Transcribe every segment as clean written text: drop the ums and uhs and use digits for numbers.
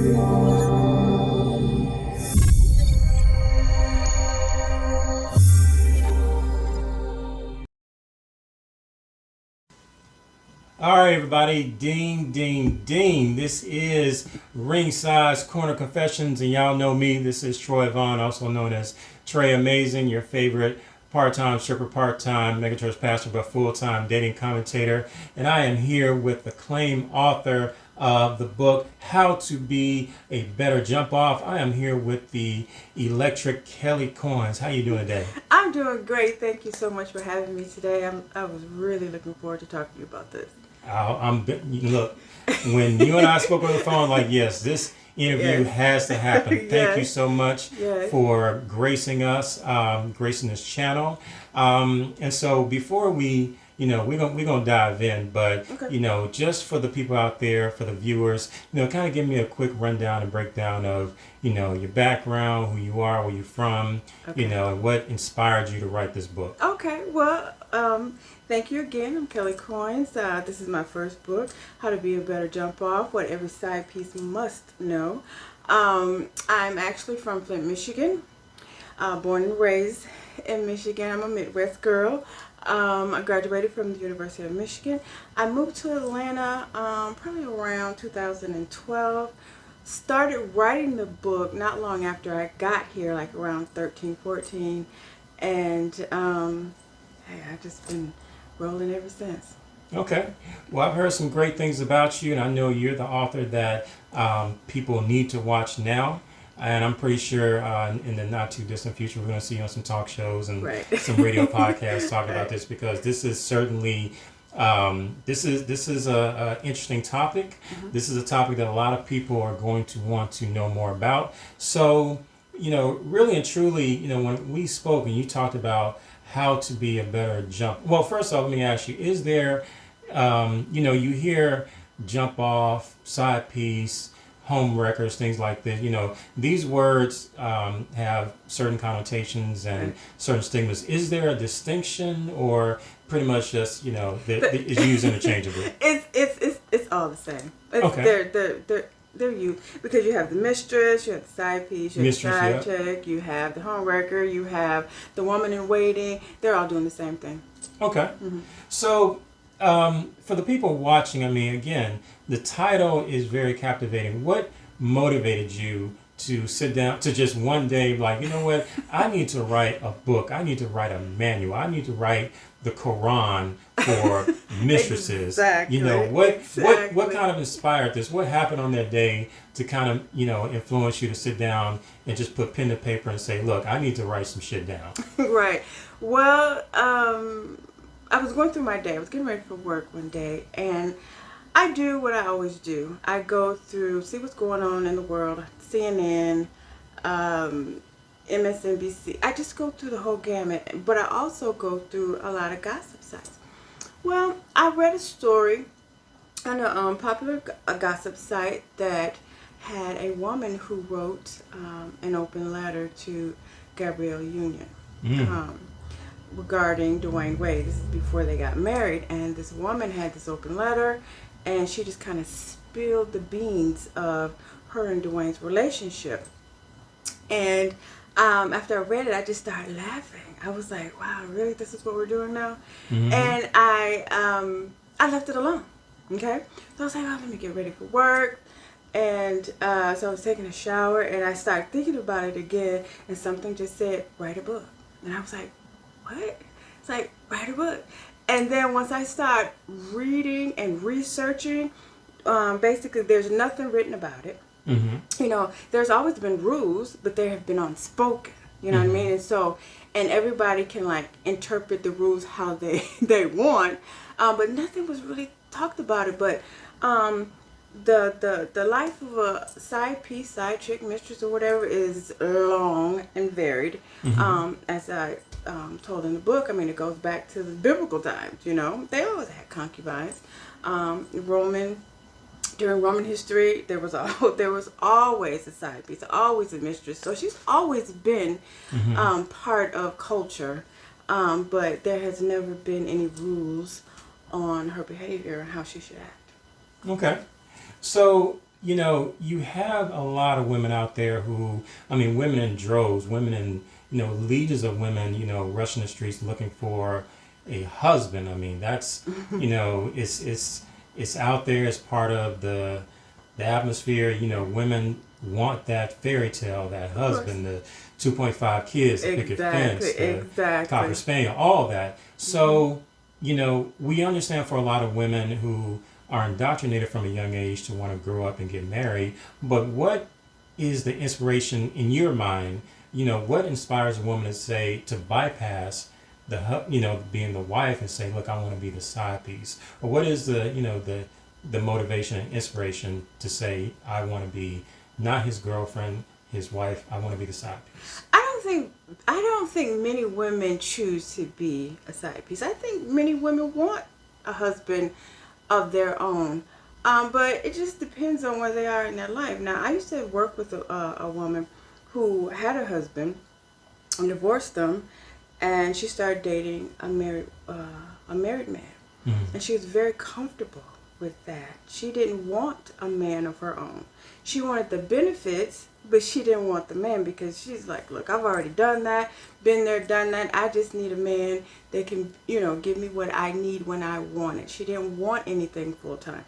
All right, everybody, ding, ding, ding. This is Ringside's Corner Confessions, and y'all know me. This is Troy Vaughn, also known as Trey Amazing, your favorite part-time stripper, part-time megachurch pastor, but full-time dating commentator. And I am here with the Acclaimed author of the book, How to Be a Better Jump Off. I am here with the electric Kelli Koins. How you doing today? I'm doing great. Thank you so much for having me today. I was really looking forward to talking to you about this. Look, when you and I spoke on the phone, like, yes, this interview has to happen. Thank you so much for gracing us, gracing this channel. And so before we, we're gonna dive in, but just for the people out there, for the viewers, kind of give me a quick rundown and breakdown of, your background, who you are, where you're from, and what inspired you to write this book. Okay, well, thank you again. I'm Kelli Koins. This is my first book, How to Be a Better Jump Off, What Every Side Piece Must Know. I'm actually from Flint, Michigan, born and raised in Michigan. I'm a Midwest girl. I graduated from the University of Michigan. I moved to Atlanta probably around 2012. Started writing the book not long after I got here, like around 13, 14. And hey, I've just been rolling ever since. Okay. Well, I've heard some great things about you, and I know you're the author that people need to watch now. And I'm pretty sure in the not too distant future, we're going to see you on some talk shows and some radio podcasts talking about this, because this is certainly this is a interesting topic. Mm-hmm. This is a topic that a lot of people are going to want to know more about. So, really and truly, when we spoke and you talked about how to be a better jump. Well, first off, let me ask you: is there, you hear jump off, side piece, home wreckers, things like this. These words have certain connotations and certain stigmas. Is there a distinction, or pretty much just it's used interchangeably? It's all the same. They're you, because you have the mistress, you have the side piece, you have the side chick, you have the home wrecker, you have the woman in waiting. They're all doing the same thing. Okay. Mm-hmm. So for the people watching, again, the title is very captivating. What motivated you to sit down to just one day, like, you know what, I need to write a book. I need to write a manual. I need to write the Quran for mistresses. Exactly. What kind of inspired this? What happened on that day to kind of, influence you to sit down and just put pen to paper and say, look, I need to write some shit down? Right. Well, I was going through my day. I was getting ready for work one day, and I do what I always do. I go through, see what's going on in the world, CNN, MSNBC. I just go through the whole gamut, but I also go through a lot of gossip sites. Well, I read a story on a popular gossip site that had a woman who wrote an open letter to Gabrielle Union regarding Dwayne Wade. This is before they got married, and this woman had this open letter, and she just kind of spilled the beans of her and Dwayne's relationship. And after I read it, I just started laughing. I was like, wow, really? This is what we're doing now? Mm-hmm. And I left it alone. Okay? So I was like, oh, let me get ready for work. And so I was taking a shower, and I started thinking about it again, and something just said, write a book. And I was like, what? It's like, write a book. And then once I start reading and researching, basically there's nothing written about it. Mm-hmm. There's always been rules, but they have been unspoken. You know what I mean? And so, and everybody can like interpret the rules how they want, but nothing was really talked about it. But the life of a side piece, side chick, mistress, or whatever is long and varied. Mm-hmm. As I told in the book, it goes back to the biblical times. They always had concubines. During Roman history, there was always a side piece, always a mistress. So she's always been part of culture, but there has never been any rules on her behavior and how she should act. Okay. So, you have a lot of women out there who, I mean, women in droves, women in, legions of women, rushing the streets looking for a husband. I mean, that's, it's out there. It's part of the atmosphere. Women want that fairy tale, that husband, the 2.5 kids, the picket fence, the cocker spaniel, all that. So, we understand for a lot of women who are indoctrinated from a young age to want to grow up and get married. But what is the inspiration in your mind? What inspires a woman to say, to bypass being the wife and say, look, I want to be the side piece? Or what is the motivation and inspiration to say, I want to be not his girlfriend, his wife, I want to be the side piece? I don't think many women choose to be a side piece. I think many women want a husband of their own. But it just depends on where they are in their life. Now, I used to work with a woman who had a husband and divorced them, and she started dating a married man. Mm-hmm. And she was very comfortable with that. She didn't want a man of her own. She wanted the benefits, but she didn't want the man, because she's like, look, I've already done that, been there, done that. I just need a man that can, give me what I need when I want it. She didn't want anything full time.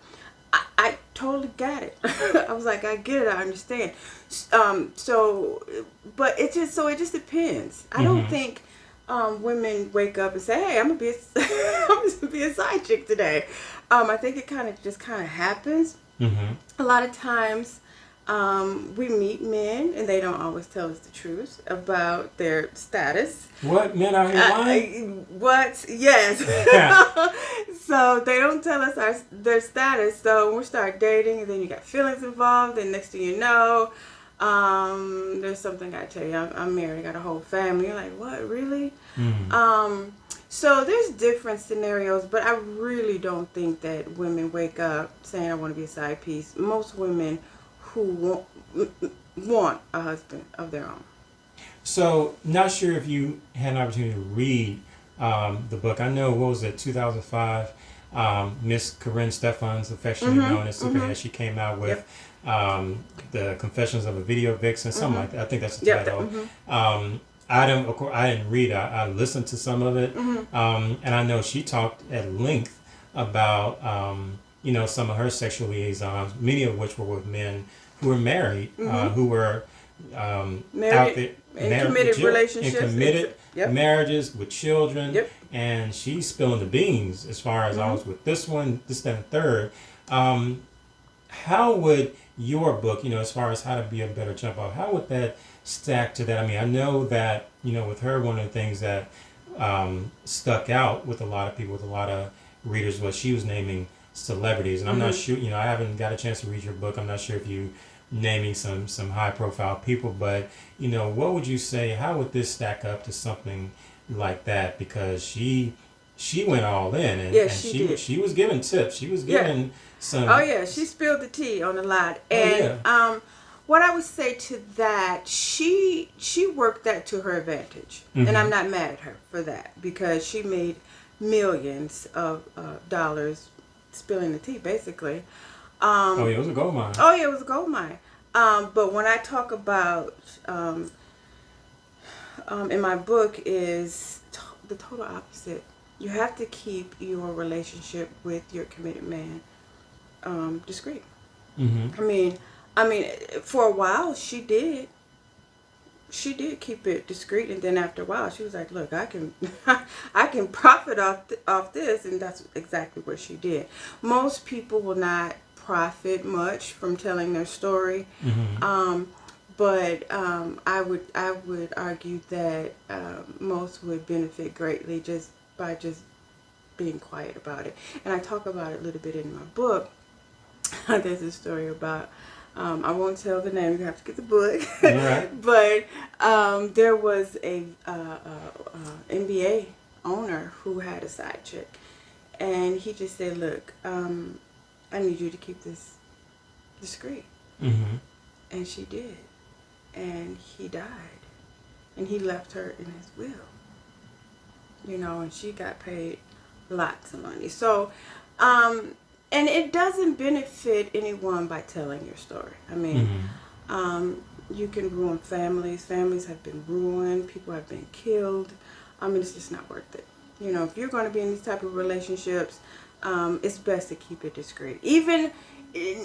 I totally got it. I was like, I get it, I understand. But it just depends. I don't think women wake up and say, hey, I'm gonna be a side chick today. I think it kind of happens. Mm-hmm. A lot of times we meet men and they don't always tell us the truth about their status. What? Men are here lying? What? Yes. So they don't tell us their status. So when we start dating, and then you got feelings involved, and next thing you know, there's something I tell you. I'm married, I got a whole family. You're like, what? Really? Mm-hmm. So there's different scenarios, but I really don't think that women wake up saying I want to be a side piece. Most women who want a husband of their own. So, not sure if you had an opportunity to read the book. I know, what was it, 2005, Miss Corinne Stefan's affectionately known as Superhead. She came out with the Confessions of a Video Vixen, something like that. I think that's the title. I didn't read it. I listened to some of it, and I know she talked at length about some of her sexual liaisons, many of which were with men who were married, who were out there in committed relationships, in committed marriages with children, and she's spilling the beans as far as I was with this one, this, that, and third. How would your book, as far as how to be a better jump off, how would that stack to that? I mean, I know that, with her, one of the things that stuck out with a lot of people, with a lot of readers, was she was naming celebrities. And I'm not sure, I haven't got a chance to read your book. I'm not sure if you naming some high profile people, but, what would you say, how would this stack up to something like that? Because she went all in, and she was giving tips. She was giving some... Oh, yeah. She spilled the tea on a lot. And what I would say to that, she worked that to her advantage. And I'm not mad at her for that, because she made millions of dollars spilling the tea, basically. It was a gold mine. Oh, yeah, it was a gold mine. But when I talk about, in my book, is the total opposite. You have to keep your relationship with your committed man discreet. I mean, for a while she did keep it discreet, and then after a while she was like, look, I can profit off this, and that's exactly what she did. Most people will not profit much from telling their story, but I would argue that most would benefit greatly just by being quiet about it. And I talk about it a little bit in my book. There's a story about, I won't tell the name, you have to get the book. Right. But there was a NBA owner who had a side chick, and he just said, look, I need you to keep this discreet. And she did, and he died, and he left her in his will, and she got paid lots of money. So and it doesn't benefit anyone by telling your story. I mean, you can ruin families. Families have been ruined. People have been killed. I mean, it's just not worth it. You know, if you're going to be in these type of relationships, it's best to keep it discreet. Even,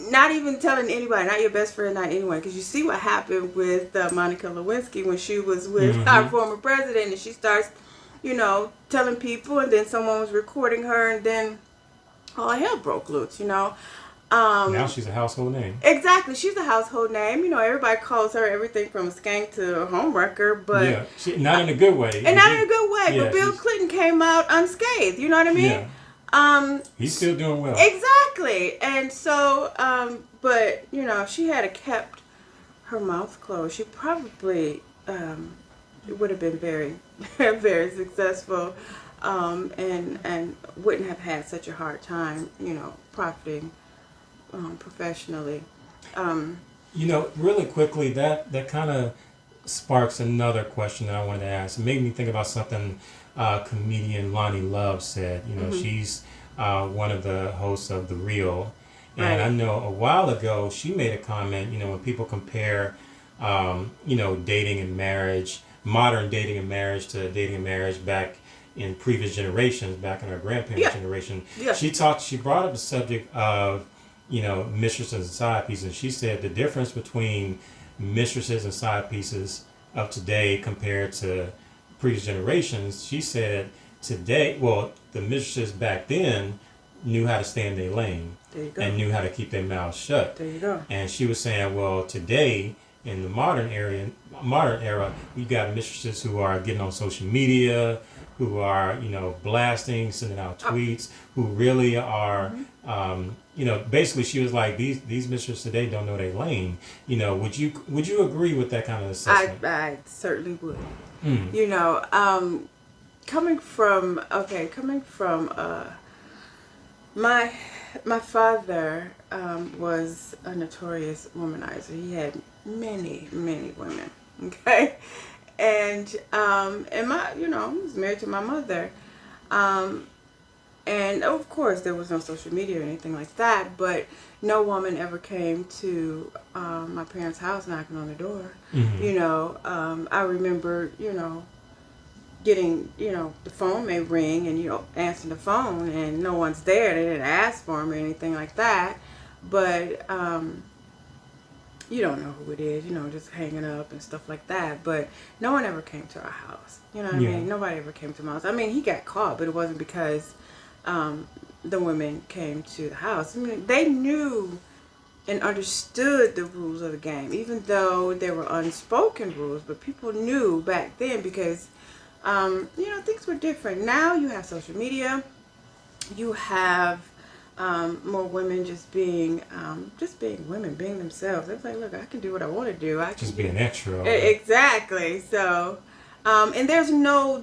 not even telling anybody, not your best friend, not anyone. Because you see what happened with Monica Lewinsky when she was with our former president, and she starts, you know, telling people, and then someone was recording her, and then all hell broke loose, you know. Now she's a household name. Exactly. She's a household name. You know, everybody calls her everything from a skank to a homewrecker, but... Yeah, not in a good way. And not in a good way, yeah, but Bill Clinton came out unscathed, you know what I mean? Yeah. He's still doing well. Exactly. And so, but, you know, if she had kept her mouth closed, she probably would have been very, very successful, and wouldn't have had such a hard time, you know, profiting professionally. You know, really quickly, that kind of sparks another question that I wanted to ask. It made me think about something comedian Lonnie Love said. You know, she's one of the hosts of The Real. And I know a while ago she made a comment, you know, when people compare, you know, dating and marriage, modern dating and marriage to dating and marriage back in previous generations, back in our grandparents' generation. Yeah. She brought up the subject of, you know, mistresses and side pieces. And she said the difference between mistresses and side pieces of today compared to previous generations, she said today, well, the mistresses back then knew how to stay in their lane and knew how to keep their mouths shut. There you go. And she was saying, well, today in the modern era, we got mistresses who are getting on social media, who are, you know, blasting, sending out tweets, who really are, you know, basically she was like, these mistresses today don't know their lane. You know, would you agree with that kind of assessment? I certainly would. You know, coming from my father was a notorious womanizer. He had many women. Okay. And my, you know, I was married to my mother, and of course there was no social media or anything like that, but no woman ever came to my parents' house knocking on the door. You know, I remember, you know, getting, you know, the phone may ring and, you know, answering the phone and no one's there. They didn't ask for him or anything like that, but you don't know who it is, you know, just hanging up and stuff like that. But no one ever came to our house. You know what I mean? Nobody ever came to my house. I mean, he got caught, but it wasn't because the women came to the house. I mean, they knew and understood the rules of the game, even though there were unspoken rules. But people knew back then because, you know, things were different. Now you have social media. You have more women just being women, being themselves. It's like, look, I can do what I want to do. I can just be an extra. Exactly. So, and there's no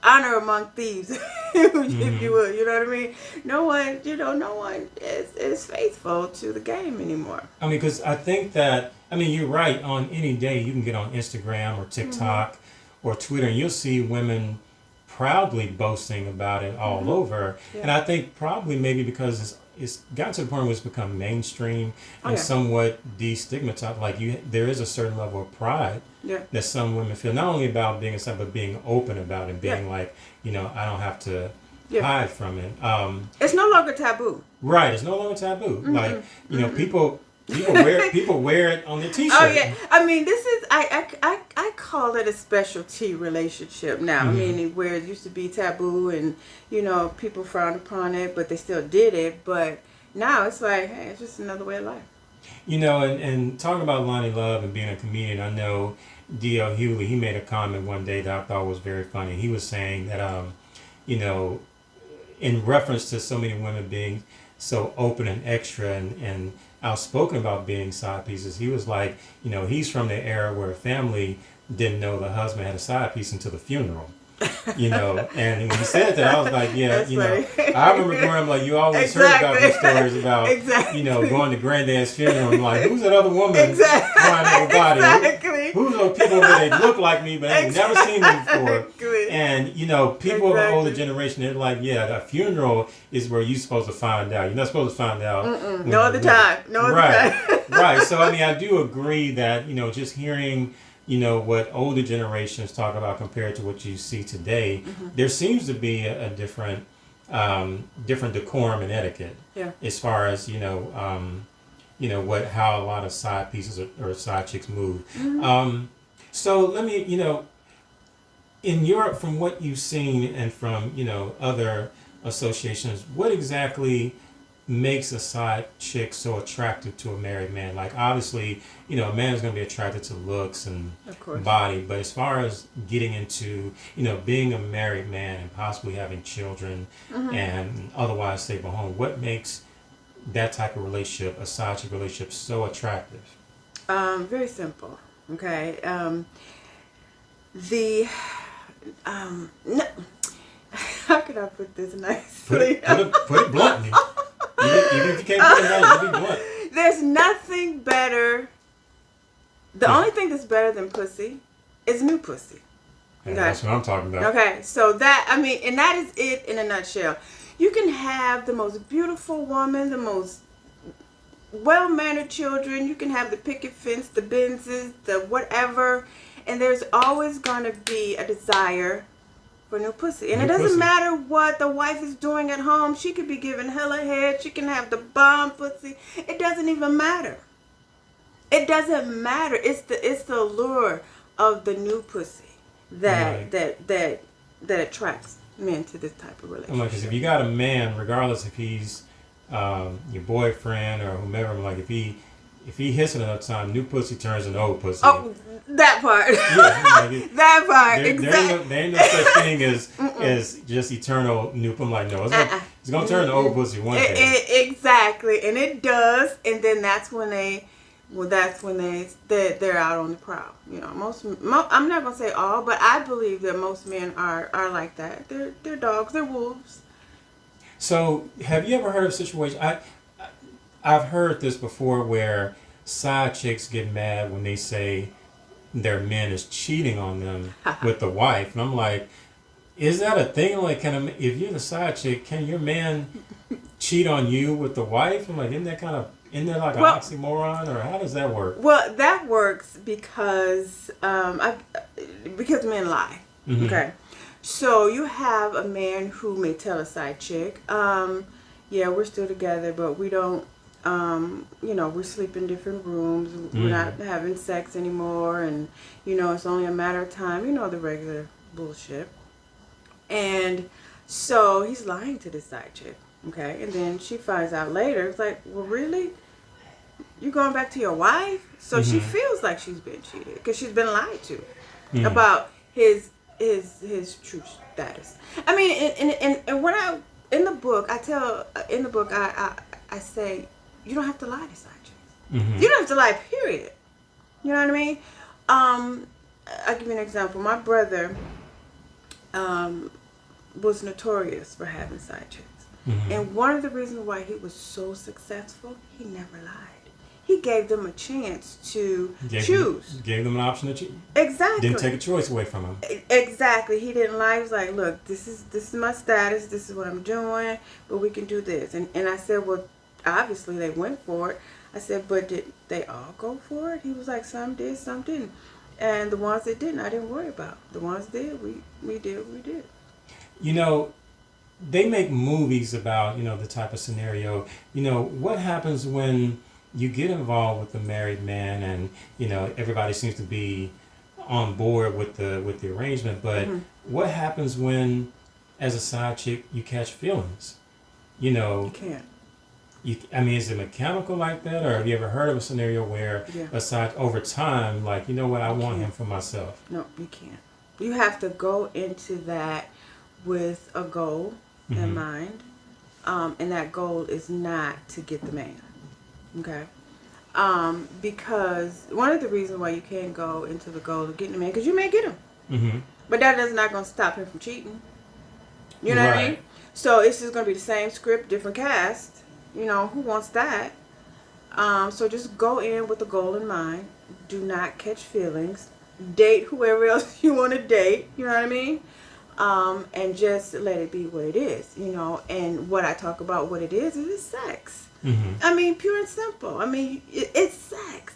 honor among thieves, if you will. You know what I mean? No one is faithful to the game anymore. I mean, because I think that, I mean, you're right. On any day, you can get on Instagram or TikTok or Twitter, and you'll see women proudly boasting about it all over. And I think probably maybe because it's gotten to the point where it's become mainstream and somewhat destigmatized. Like there is a certain level of pride that some women feel, not only about being a side, but being open about it, being like, you know, I don't have to hide from it. It's no longer taboo. Right, it's no longer taboo. Like, you know, people wear it on their t-shirt. Oh yeah, I mean, this is I call it a specialty relationship now. I mean, where it used to be taboo and, you know, people frowned upon it, but they still did it. But now it's like, hey, it's just another way of life. You know, and talking about Lonnie Love and being a comedian, I know D.L. Hughley, he made a comment one day that I thought was very funny. He was saying that, you know, in reference to so many women being so open and extra and outspoken about being side pieces, he was like, you know, he's from the era where family didn't know the husband had a side piece until the funeral. You know, and when he said that, I was like, yeah, that's you know, funny. I remember growing up, like, you always heard about these stories about, you know, going to granddad's funeral and like, who's that other woman crying over body? Who's those people that they look like me, but I've never seen them before? And you know, people of the older Exactly. generation, they're like, yeah, a funeral is where you're supposed to find out. You're not supposed to find out when No you're other living. time. No other Right, time. right. So I mean, I do agree that, you know, just hearing, you know, what older generations talk about compared to what you see today, there seems to be a different, different decorum and etiquette Yeah. as far as, you know what, how a lot of side pieces or side chicks move. So let me, you know, in Europe, from what you've seen and from, you know, other associations, what exactly makes a side chick so attractive to a married man? Like, obviously, you know, a man is going to be attracted to looks and Of course. body, but as far as getting into, you know, being a married man and possibly having children and otherwise stable home, what makes that type of relationship, a side chick relationship, so attractive? Very simple. Okay. The no, how can I put this nicely? Put it bluntly. Even if you can't put it nice, you be blunt. There's nothing better. The only thing that's better than pussy is new pussy. Yeah, Okay. that's what I'm talking about. Okay, so that, I mean, and that is it in a nutshell. You can have the most beautiful woman, the most well-mannered children. You can have the picket fence, the Benzes, the whatever, and there's always going to be a desire for new pussy. And New it doesn't pussy. matter what the wife is doing at home. She could be giving hella head. She can have the bomb pussy. It doesn't even matter. It doesn't matter. It's the allure of the new pussy that Right. that attracts men to this type of I'm like, relationship. because if you got a man, regardless if he's your boyfriend or whomever, I'm like, if he hits it enough time, new pussy turns into old pussy. Oh, that part. Yeah, like That part. there Exactly. ain't no such thing as just eternal new. I'm like, no, it's gonna turn to old pussy one day. Exactly, and it does, and then that's when they're out on the prowl. You know, I'm not gonna say all, but I believe that most men are like that. They're dogs. They're wolves. So, have you ever heard of a situation? I've heard this before where side chicks get mad when they say their man is cheating on them with the wife, and I'm like, is that a thing? Like, if you're the side chick, can your man cheat on you with the wife? I'm like, isn't that like an Well, oxymoron, or how does that work? Well, that works because because men lie. Mhm. Okay, so you have a man who may tell a side chick, yeah, we're still together, but we don't, you know, we sleep in different rooms. We're not having sex anymore, and you know, it's only a matter of time. You know, the regular bullshit. And so he's lying to this side chick. Okay, and then she finds out later. It's like, well, really? You going back to your wife? So she feels like she's been cheated because she's been lied to about his true status. I mean, and when I in the book I say you don't have to lie to side chicks. You don't have to lie. Period. You know what I mean? I'll give you an example. My brother was notorious for having side chicks. And one of the reasons why he was so successful, he never lied. He gave them a chance to choose. Gave them an option to cheat. Exactly. Didn't take a choice away from him. Exactly. He didn't lie. He was like, look, this is my status. This is what I'm doing. But we can do this. And I said, well, obviously they went for it. I said, but did they all go for it? He was like, some did, some didn't. And the ones that didn't, I didn't worry about. The ones that did, we did what we did. You know, they make movies about, you know, the type of scenario. You know, what happens when you get involved with a married man and, you know, everybody seems to be on board with the arrangement, but what happens when, as a side chick, you catch feelings? You know, You can't. I mean, is it mechanical like that, or have you ever heard of a scenario where a side, over time, like, you know what, I want him for myself? No, you can't. You have to go into that with a goal in mind, and that goal is not to get the man. Okay, because one of the reasons why you can't go into the goal of getting the man, because you may get him, but that is not going to stop him from cheating. You know what I mean? So it's just going to be the same script, different cast. You know, who wants that? So just go in with the goal in mind. Do not catch feelings. Date whoever else you want to date. You know what I mean? and just let it be what it is, you know. And what I talk about, what it is sex. Mm-hmm. I mean, pure and simple. I mean, it's sex.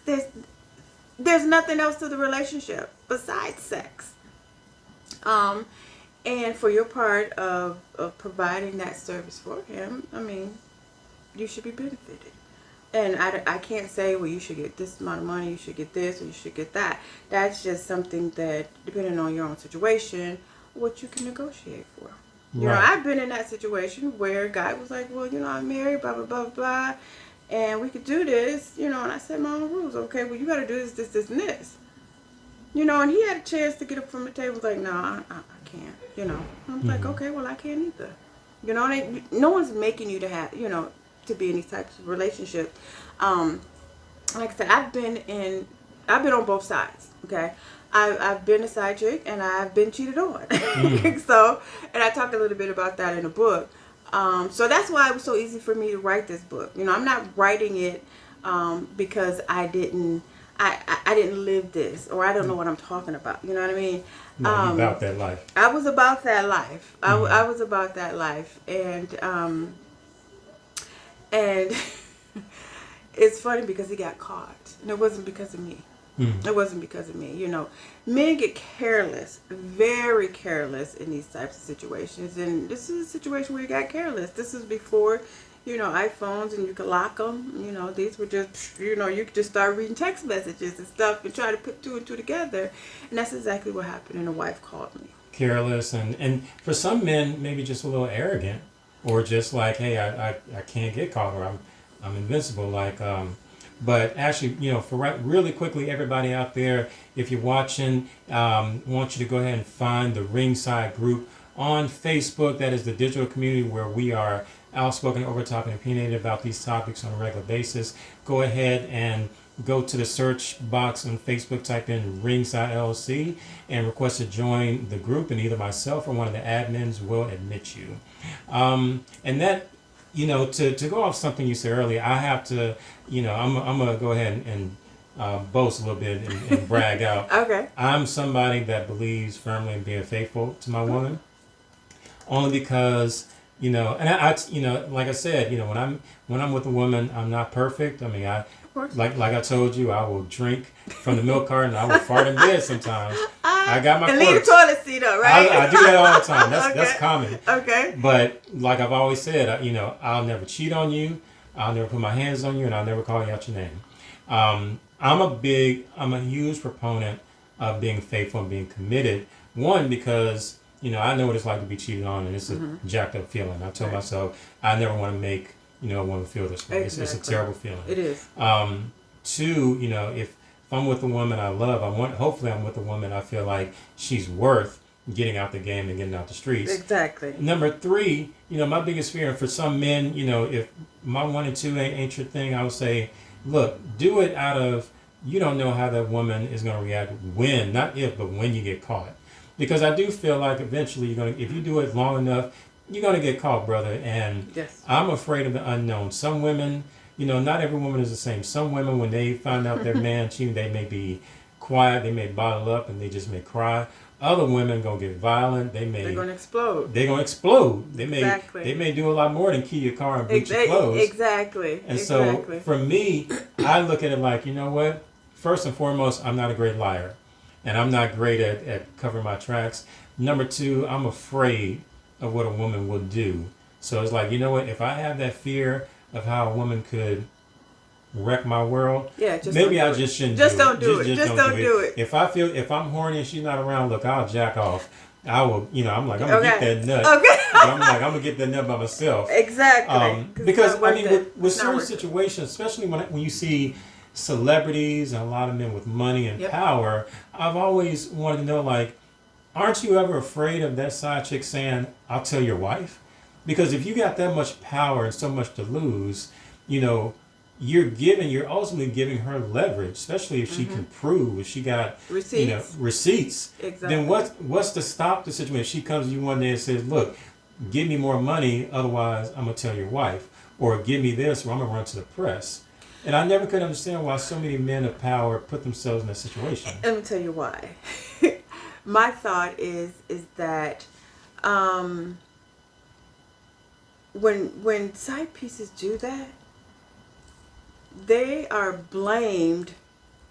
There's nothing else to the relationship besides sex. And for your part of providing that service for him, I mean, you should be benefited. And I can't say, well, you should get this amount of money, you should get this, or you should get that. That's just something that, depending on your own situation, what you can negotiate for. You know, I've been in that situation where a guy was like, well, you know, I'm married, blah, blah, blah, blah, and we could do this, you know, and I set my own rules. Okay, well, you got to do this, this, this, and this. You know, and he had a chance to get up from the table, like, no, I can't, you know. I'm like, okay, well, I can't either. You know, and no one's making you to have, you know, to be in these types of relationships. Like I said, I've been on both sides. Okay, I've been a side chick and I've been cheated on. So, and I talked a little bit about that in the book. So that's why it was so easy for me to write this book. You know, I'm not writing it because I didn't live this, or I don't know what I'm talking about. You know what I mean? No, about that life. I was about that life. I was about that life, and it's funny because he got caught. And it wasn't because of me. It wasn't because of me. You know, men get careless, very careless in these types of situations. And this is a situation where you got careless. This is before, you know, iPhones and you could lock them. You know, these were just, you know, you could just start reading text messages and stuff and try to put two and two together. And that's exactly what happened. And the wife called me. Careless. And for some men, maybe just a little arrogant. Or just like, hey, I can't get caught, or I'm invincible. Like, but actually, you know, for really quickly, everybody out there, if you're watching, want you to go ahead and find the Ringside Group on Facebook. That is the digital community where we are outspoken, over top, and opinionated about these topics on a regular basis. Go ahead and go to the search box on Facebook, type in Ringside LLC, and request to join the group, and either myself or one of the admins will admit you. And that, you know, to go off something you said earlier, I have to, you know, I'm going to go ahead and boast a little bit and brag out. Okay. I'm somebody that believes firmly in being faithful to my woman, only because, you know, and I you know, like I said, you know, when I'm with a woman, I'm not perfect. I mean, like I told you, I will drink from the milk carton. I will fart in bed sometimes. I got my quirks. And leave the toilet seat up, right? I do that all the time. That's Okay. that's common. Okay. But like I've always said, you know, I'll never cheat on you. I'll never put my hands on you, and I'll never call you out your name. I'm a huge proponent of being faithful and being committed. One, because, you know, I know what it's like to be cheated on, and it's a jacked up feeling. I told myself I never want to make, you know, a woman feel this way. Exactly. It's a terrible feeling. It is. Two, you know, if I'm with a woman I love, hopefully I'm with a woman I feel like she's worth getting out the game and getting out the streets. Exactly. Number three, you know, my biggest fear, and for some men, you know, if my 1 and 2 ain't your thing, I would say, look, do it out of, you don't know how that woman is going to react when, not if, but when you get caught. Because I do feel like eventually if you do it long enough, you're going to get caught, brother. And yes. I'm afraid of the unknown. Some women, you know, not every woman is the same. Some women, when they find out their man cheating, they may be quiet, they may bottle up, and they just may cry. Other women gonna get violent. They're gonna explode. They're gonna explode. They exactly. may do a lot more than key your car and breach your clothes. Exactly. And so for me, I look at it like, you know what? First and foremost, I'm not a great liar, and I'm not great at covering my tracks. Number two, I'm afraid of what a woman will do. So it's like, you know what? If I have that fear of how a woman could wreck my world, maybe I just shouldn't just do it. Don't do it. Just don't do it. If I'm horny and she's not around, look, I'll jack off. I will, you know, I'm like, I'm gonna get that nut. Okay. I'm gonna get that nut by myself. Exactly. Because I mean, with certain situations, especially when you see celebrities and a lot of men with money and power, I've always wanted to know, like, aren't you ever afraid of that side chick saying, "I'll tell your wife"? Because if you got that much power and so much to lose, you know, you're ultimately giving her leverage, especially if she can prove, if she got receipts. Exactly. Then what's to stop the situation? If she comes to you one day and says, "Look, give me more money, otherwise I'm gonna tell your wife," or "Give me this, or I'm gonna run to the press." And I never could understand why so many men of power put themselves in that situation. Let me tell you why. My thought is that um, when side pieces do that, they are blamed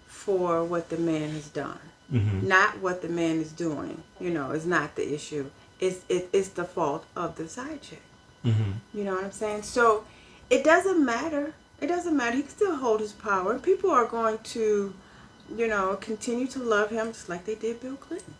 for what the man has done, not what the man is doing. You know, it's not the issue. It's the fault of the side chick. You know what I'm saying? So it doesn't matter. It doesn't matter. He can still hold his power. People are going to, you know, continue to love him just like they did Bill Clinton.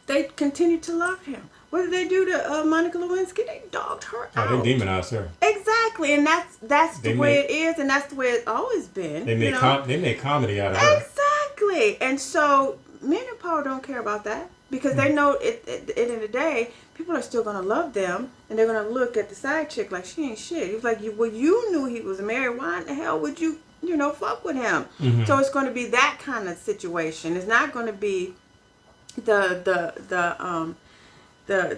They continue to love him. What did they do to Monica Lewinsky? They dogged her out. Oh, they demonized her. Exactly, and that's the way it is, and that's the way it's always been. They made they made comedy out of her. Exactly, and so men in power don't care about that because they know at the end of the day, people are still gonna love them, and they're gonna look at the side chick like she ain't shit. He was like, well, you knew he was married. Why in the hell would you fuck with him? So it's going to be that kind of situation. It's not going to be the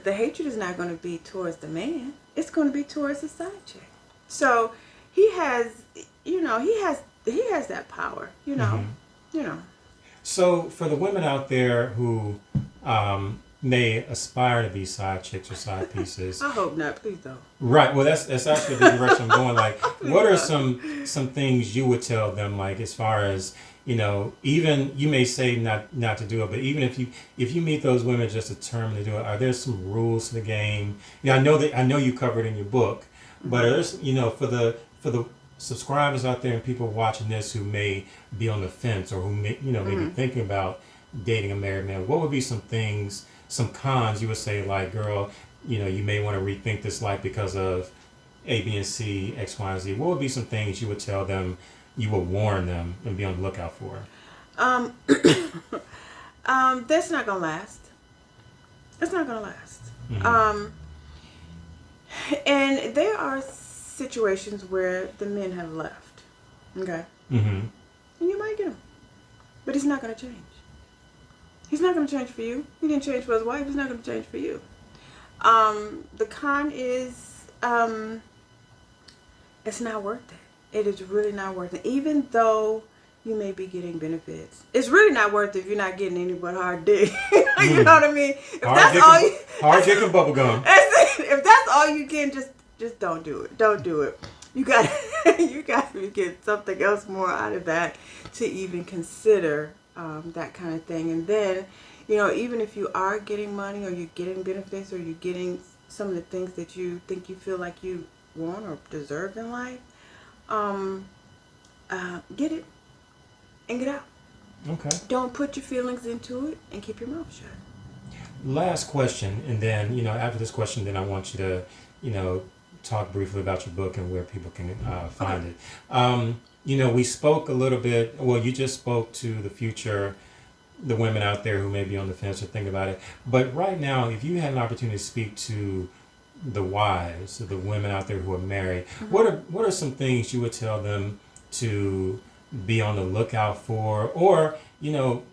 hatred is not going to be towards the man. It's going to be towards the side chick. So he has that power. You know. So for the women out there who may aspire to be side chicks or side pieces, I hope not. Please don't. Right. Well, that's actually the direction I'm going. Like, what are some things you would tell them? Like, as far as, you know, even you may say not to do it, but even if you meet those women just determined to do it, are there some rules to the game? Yeah, I know you covered in your book, but are there, you know, for the subscribers out there and people watching this who may be on the fence or who may be thinking about dating a married man, what would be some things, some cons you would say, like, girl, you know, you may want to rethink this life because of A, B, and C, X, Y, and Z. What would be some things you would tell them, you would warn them and be on the lookout for? That's not gonna last. It's not gonna last. And there are situations where the men have left. Okay. And you might get him, but he's not gonna change. He's not gonna change for you. He didn't change for his wife. He's not gonna change for you. The con is, it's not worth it. It is really not worth it. Even though you may be getting benefits, it's really not worth it if you're not getting any but hard dick. You know what I mean? Hard dick and bubble gum. If that's all you get, just don't do it. Don't do it. You got to get something else more out of that to even consider that kind of thing. And then, you know, even if you are getting money or you're getting benefits or you're getting some of the things that you think you feel like you want or deserve in life, get it and get out. Okay. Don't put your feelings into it and keep your mouth shut. Last question, and then, you know, after this question, then I want you to, you know, talk briefly about your book and where people can find it. You know, we spoke a little bit, well, you just spoke to the future, the women out there who may be on the fence or think about it. But right now, if you had an opportunity to speak to the wives, the women out there who are married, what are some things you would tell them to be on the lookout for? Or, you know,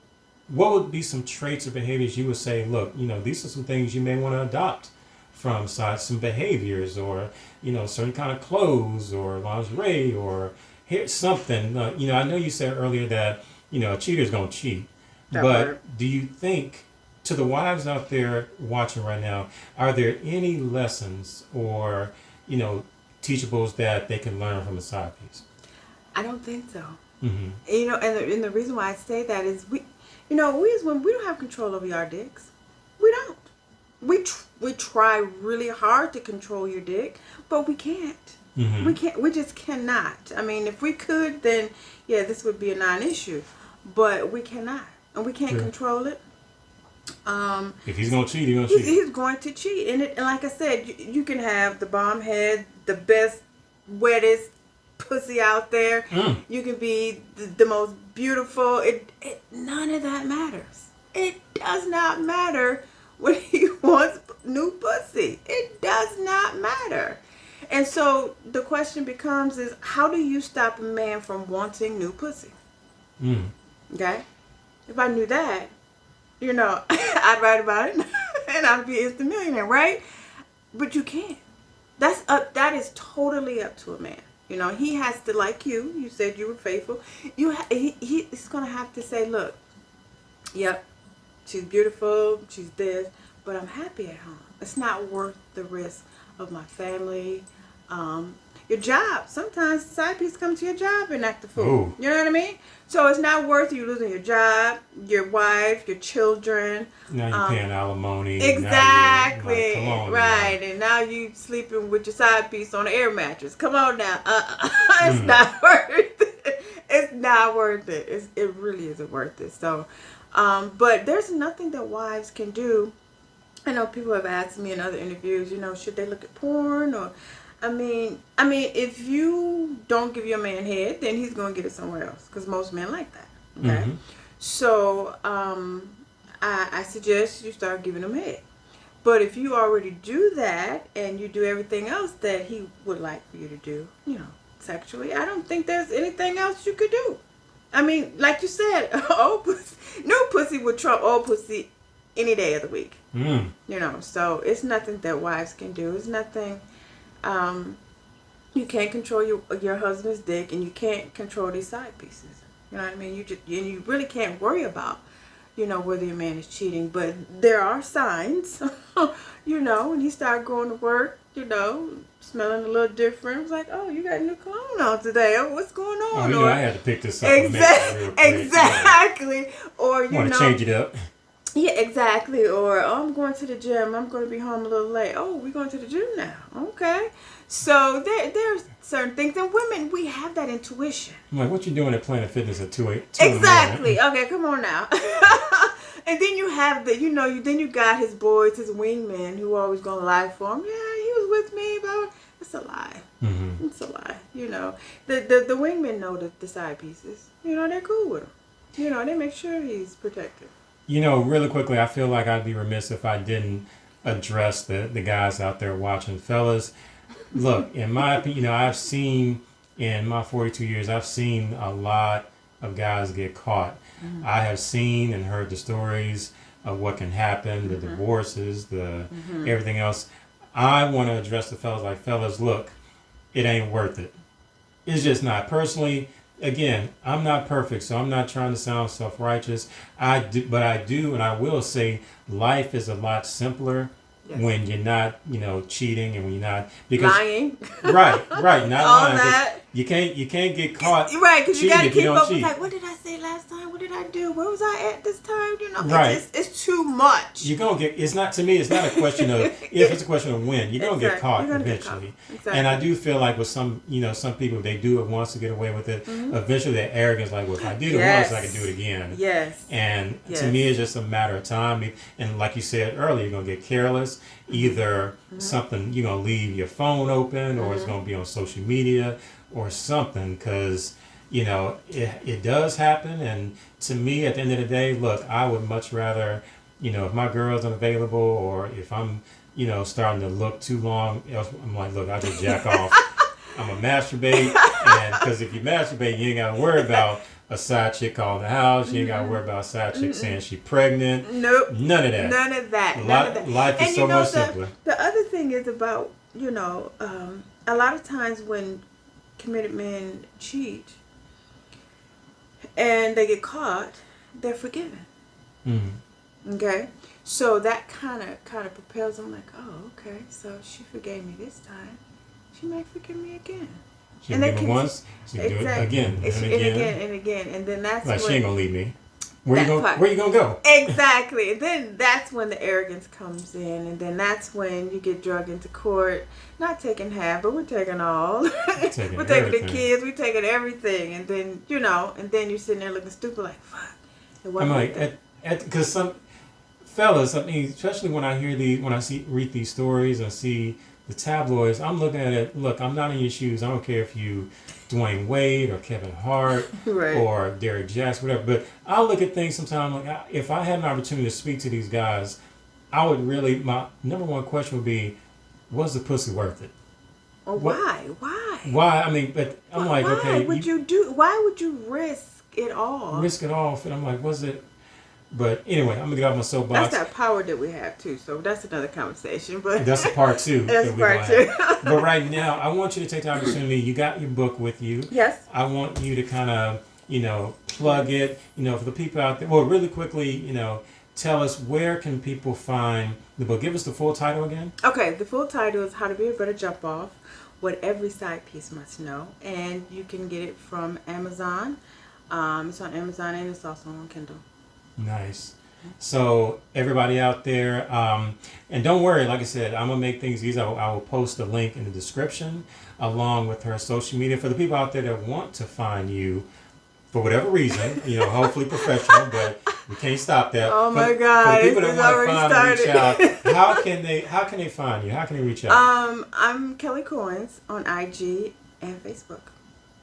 what would be some traits or behaviors you would say, look, you know, these are some things you may want to adopt from some behaviors, or, you know, certain kind of clothes or lingerie or here's something. You know, I know you said earlier that, you know, a cheater's going to cheat. But do you think, to the wives out there watching right now, are there any lessons or, you know, teachables that they can learn from a side piece? I don't think so. You know, and the reason why I say that is we as women, we don't have control over our dicks. We don't. We try really hard to control your dick, but we can't. We can't. We just cannot. I mean, if we could, then yeah, this would be a non-issue. But we cannot, and we can't control it. If he's gonna cheat, he's gonna cheat. He's going to cheat, and like I said, you can have the bomb head, the best, wettest pussy out there. You can be the most beautiful. None of that matters. It does not matter when he wants new pussy. It does not matter. And so the question becomes is, how do you stop a man from wanting new pussy? Okay? If I knew that, you know, I'd write about it and I'd be an instant millionaire, right? But you can't. That is totally up to a man. You know, he has to, like you said you were faithful. He's going to have to say, look, yep, she's beautiful, she's this, but I'm happy at home. It's not worth the risk of my family. Your job. Sometimes side piece come to your job and act a fool. Ooh. You know what I mean? So it's not worth you losing your job, your wife, your children. Now you're paying alimony. Exactly. Like, come on, right. And now you sleeping with your side piece on an air mattress. Come on now. It's not worth it. It's not worth it. It really isn't worth it. So, but there's nothing that wives can do. I know people have asked me in other interviews, should they look at porn or, I mean, if you don't give your man head, then he's going to get it somewhere else because most men like that. Okay. Mm-hmm. So, I suggest you start giving him head. But if you already do that and you do everything else that he would like for you to do, sexually, I don't think there's anything else you could do. I mean, like you said, new pussy would trump old pussy any day of the week. So it's nothing that wives can do. It's nothing. You can't control your husband's dick, and you can't control these side pieces. You know what I mean? You really can't worry about, whether your man is cheating. But there are signs, when he started going to work, smelling a little different. It's like, oh, you got new cologne on today. Oh, what's going on? I had to pick this up. Exactly. Or want to change it up. Yeah, exactly. Or, oh, I'm going to the gym. I'm going to be home a little late. Oh, we're going to the gym now. Okay. So there's certain things. And women, we have that intuition. I'm like, what you doing at Planet Fitness at 2 Exactly. Okay, come on now. And then you have then you got his boys, his wingmen, who are always going to lie for him. Yeah, he was with me, but it's a lie. Mm-hmm. It's a lie. The wingmen know the side pieces. They're cool with him. They make sure he's protected. Really quickly, I feel like I'd be remiss if I didn't address the guys out there watching. Fellas, look, in my opinion, I've seen, in my 42 years, I've seen a lot of guys get caught. Mm-hmm. I have seen and heard the stories of what can happen, the divorces, the everything else. I want to address the fellas like, fellas, look, it ain't worth it. It's just not. Personally, again, I'm not perfect, so I'm not trying to sound self-righteous. But I do, and I will say, life is a lot simpler when you're not, cheating, and when you're not lying. Right, not all lying. That. You can't get caught. Right, because you got to keep up cheat. with like, what did I say last time? What did I do? Where was I at this time? Right. It's too much. You're gonna get. It's not, to me. It's not a question of if. It's a question of when. You're gonna get caught eventually. Exactly. And I do feel like with some, some people, they do it once to get away with it. Mm-hmm. Eventually, their arrogance, like, well, if I did it once, I can do it again. Yes. And to me, it's just a matter of time. And like you said earlier, you're gonna get careless. Either something, you're gonna leave your phone open, or it's gonna be on social media or something, because it does happen. And to me, at the end of the day, look, I would much rather, if my girl's unavailable, or if I'm starting to look too long, I'm like, look, I just jack off. I'm gonna masturbate, and because if you masturbate, you ain't gotta worry about a side chick calling the house. You ain't gotta worry about a side chick saying she's pregnant. Nope. None of that. None of that. Life is so much simpler. The other thing is about, a lot of times when committed men cheat and they get caught, they're forgiven. Mm-hmm. Okay? So that kind of propels them, like, oh, okay, so she forgave me this time. She might forgive me again. She can do it once, she can do it again, and again. And then that's like, she ain't gonna leave me. Where you gonna go? Exactly. And then that's when the arrogance comes in, and then that's when you get dragged into court. Not taking half, but we're taking all. We're taking the kids. We're taking everything, and then you're sitting there looking stupid, like, fuck. I'm like, because some fellas, I mean, especially when I read these stories and see the tabloids, I'm looking at it. Look, I'm not in your shoes. I don't care if you Dwayne Wade or Kevin Hart or Derek Jackson, whatever. But I look at things sometimes like, if I had an opportunity to speak to these guys, I would really, my number one question would be, was the pussy worth it? Or why? Why? I mean, but I'm like, okay. Why would you risk it all? Risk it all. And I'm like, was it? But anyway, I'm going to get off my soapbox. That's that power that we have, too. So that's another conversation. But that's a part two. That's part two. But right now, I want you to take the opportunity. You got your book with you. Yes. I want you to kind of, plug it, for the people out there. Well, really quickly, tell us, where can people find the book? Give us the full title again. Okay, the full title is How to Be a Better Jump Off, What Every Side Piece Must Know. And you can get it from Amazon. It's on Amazon and it's also on Kindle. Nice. So everybody out there, and don't worry, like I said, I'm going to make things easy. I will post a link in the description along with her social media for the people out there that want to find you for whatever reason, hopefully professional, but we can't stop that. Oh my God! For the people that want to find and reach out, how can they find you? How can they reach out? I'm Kelli Koins on IG and Facebook.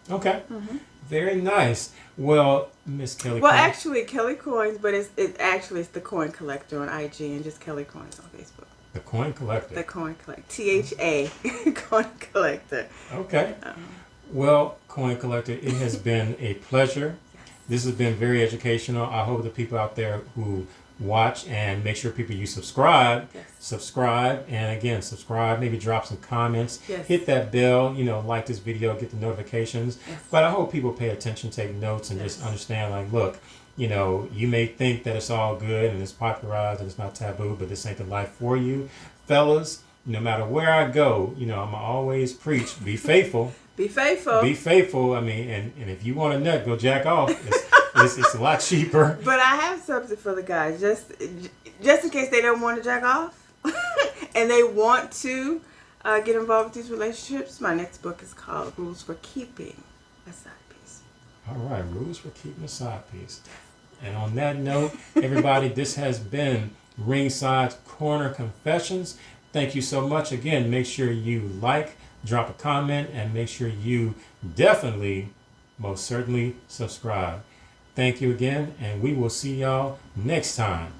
Okay. Mm-hmm. Very nice. Well, Miss Kelli. Well, actually, Kelli Koins, but it's the Koin Kollector on IG and just Kelli Koins on Facebook. The Koin Kollector. The Koin Kollector. THA. Koin Kollector. Okay. Well, Koin Kollector, it has been a pleasure. This has been very educational. I hope the people out there who watch, and make sure people, you subscribe. Yes. Subscribe, and again, subscribe. Maybe drop some comments. Yes. Hit that bell. Like this video, get the notifications. Yes. But I hope people pay attention, take notes, and just understand. Like, look, you may think that it's all good and it's popularized and it's not taboo, but this ain't the life for you, fellas. No matter where I go, I'm always preach: be faithful. Be faithful. Be faithful. I mean, and if you want a nut, go jack off. It's a lot cheaper. But I have something for the guys, just in case they don't want to jack off, and they want to get involved with these relationships. My next book is called Rules for Keeping a Side Piece. All right, Rules for Keeping a Side Piece. And on that note, everybody, this has been Ringside Corner Confessions. Thank you so much. Again, make sure you drop a comment, and make sure you definitely, most certainly, subscribe. Thank you again, and we will see y'all next time.